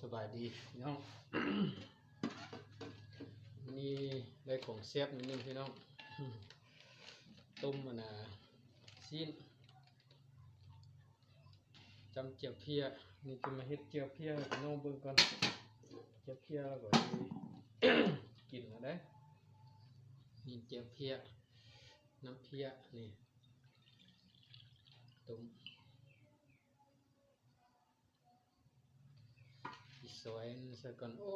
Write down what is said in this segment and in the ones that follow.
สบายดีพี่น้อง นี่ได้ของเซฟนิดนึงพี่น้อง ต้มมันซีนจำเจียวเพียนี่จะมาเฮ็ดเจียวเพียพี่น้องเบิ่งก่อนเจียวเพียแล้วก็สิ กินแล้วได้นี่เจียวเพียน้ำเพียนี่ต้มซอยใส่ก่อนโอ้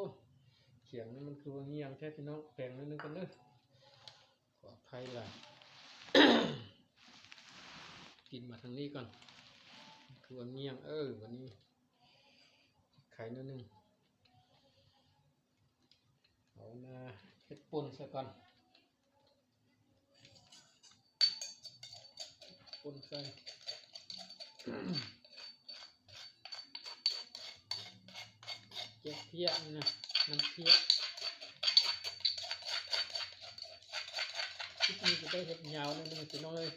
เสียงนี่มันคือว่าเงียงแท้พี่น้องแปลงนิดนึงกันเด้อขออภัยล่ะ กินมาทางนี้ก่อนคือว่าเงียงวันนี้ไข่นิดนึงเอาเฮ็ดป่นใส่ก่อนป่นใส่เจี๊ยบเพี้ยนี่นะน้ำเพี้ยคลิปนี้จะได้เห็ดยาวนิดนึงพี่น้องเลย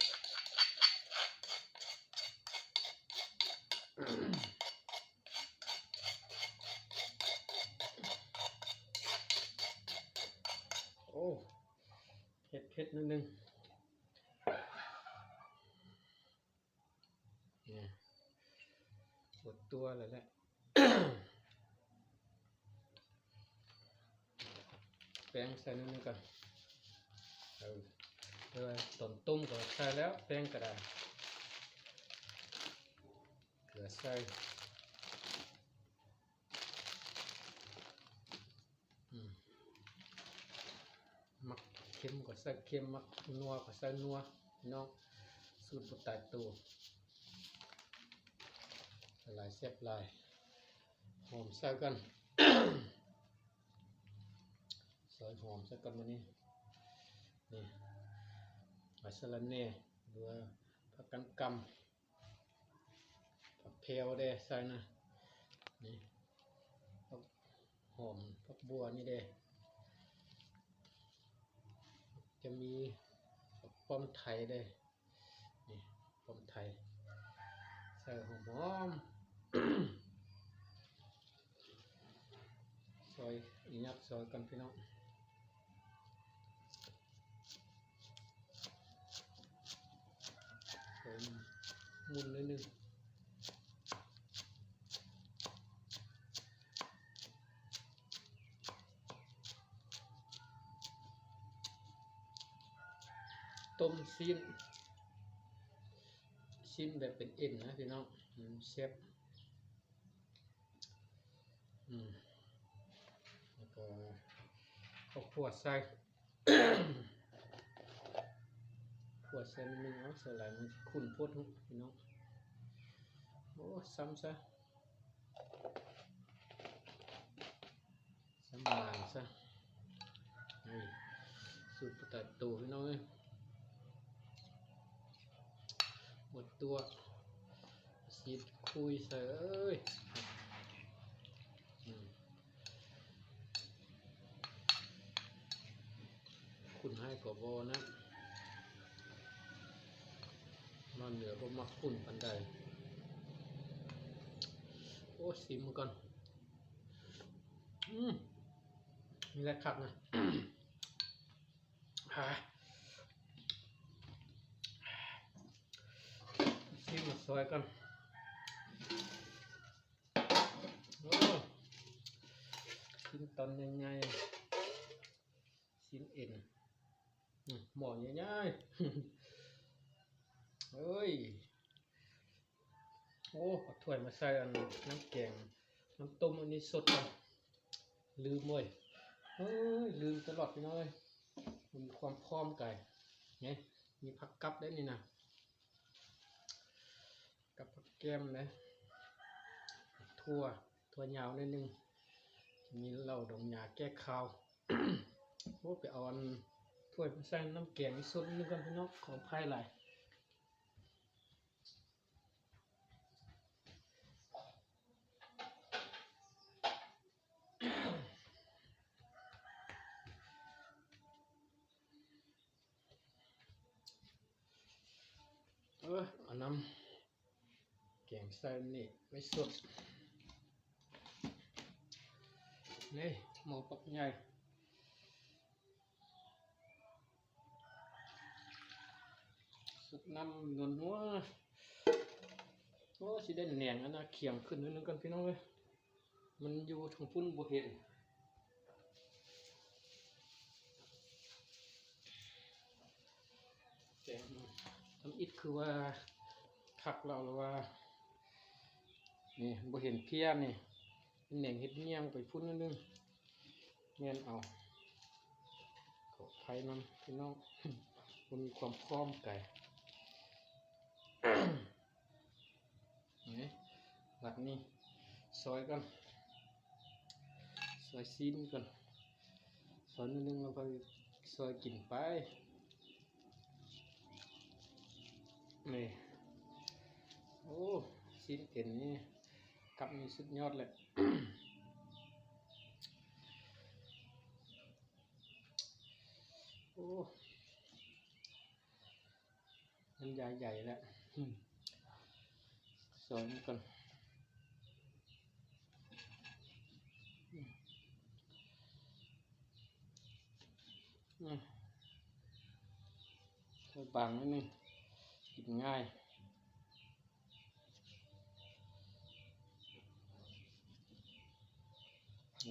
โอ้เผ็ดนิดนึงเนี่ยหมดตัวเลยแหละ แป้งใส่นิดนึงก่อนเลยต้นต้มก็ใส่แล้วแป้งก็ได้เกลือใส่มักเค็มก็ใส่เค็มมักนัวก็ใส่นัวน้องสูตรบุตรตายตัวหลายแซ่บหลายหอมใส่กัน ซอยหอมใส่กันมานี่ใบสะระแหน่หรือว่าผักกังกำผักเพลวเด้ใส่นะนี่ผักหอมผักบัวนี่เด้จะมีผักป้อมไทยเด้นี่ป้อมไทยใส่หอม ซอยอีนับซอยกันพี่น้องซอยมุนนิดนึงต้มซีนแบบเป็นเอ็นนะพี่น้องเชฟแล้วก็ข้าวคั่วใส่ ขวดใส่นิดนึงเอาใส่หลายมันขุ่นโพดพี่น้องโอ้ซ้ำซะซ้ำนานซะนี่สูตรตัดตัวพี่น้องเลยหมดตัวซีดคุยใส่ขุ่นให้กว่าบอนะนอนเหนือก็มักขุ่นปันใดโอ้ซิมก่อนนี่แหละครับนะ ซิมมาซอยก่อนโอ้ชิ้นตอนใหญ่ๆชิ้นเอ็นหมอใหญ่ๆ เฮ้ยโอ้เอาถ้วยมาใส่อันน้ำแกงน้ำต้มอันนี้สดก่อนลืมเลยเฮ้ยลืมตลอดไปเลยมีความพร้อมไก่ไงมีผักกับได้นี่นะกับผักแก้มนะถั่วยาวนิดนึงมีเหล้าดองยาแก้คาว โอ้ไปเอาอันถ้วยมาใส่น้ำแกงสดนี่กันพี่น้องของไผ่หลายเอาน้ำแกงใส่นี่ไว้สด นี่หมูปักใหญ่สุดน้ำนวลนัวโอ้สิได้แหน่งอันนะเขียงขึ้นนิดนึงกันพี่น้องเลยมันอยู่ทางพุ่นบ่เห็นแต่ทำอิดคือว่าคักเราหรือว่านี่บ่เห็นเพี้ยนี่แหน่งเห็ดเงี้ยงไปพุ่นนิดนึงเงี้ยเอาขอไผ่มันพี่น้อง มันมีความพร้อมไก่ นี่หลักนี้ซอยกันซอยซีนกันซอยนิดนึงแล้วก็ซอยกินไปนี่โอ้ซีนเอ็นนี่กับมีสุดยอดเลย โอ้มันใหญ่ๆแล้วซอยมันกันบางนิดนึงกินง่าย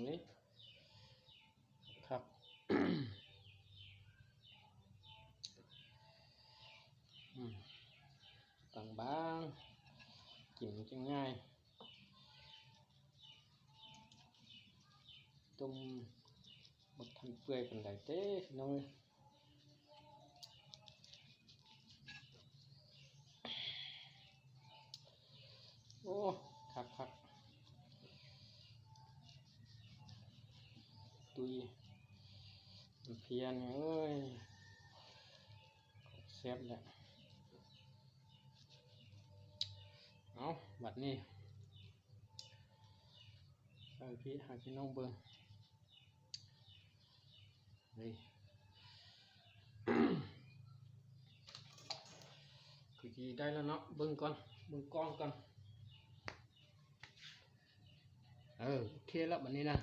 นี่ครับ บางๆกินจะง่ายต้มบดทันเปื่อยเป็นไดเต้น้องโอ้คักตุยเพียนเอ้ยแซ่บแหละเอาบัดนี้ให้พี่น้องเบิ่งเฮ้ย คือจีได้แล้วเนาะเบิ่งก่อนเบิ่งกล้องก่อนโอเคแล้วบัดนี้นะ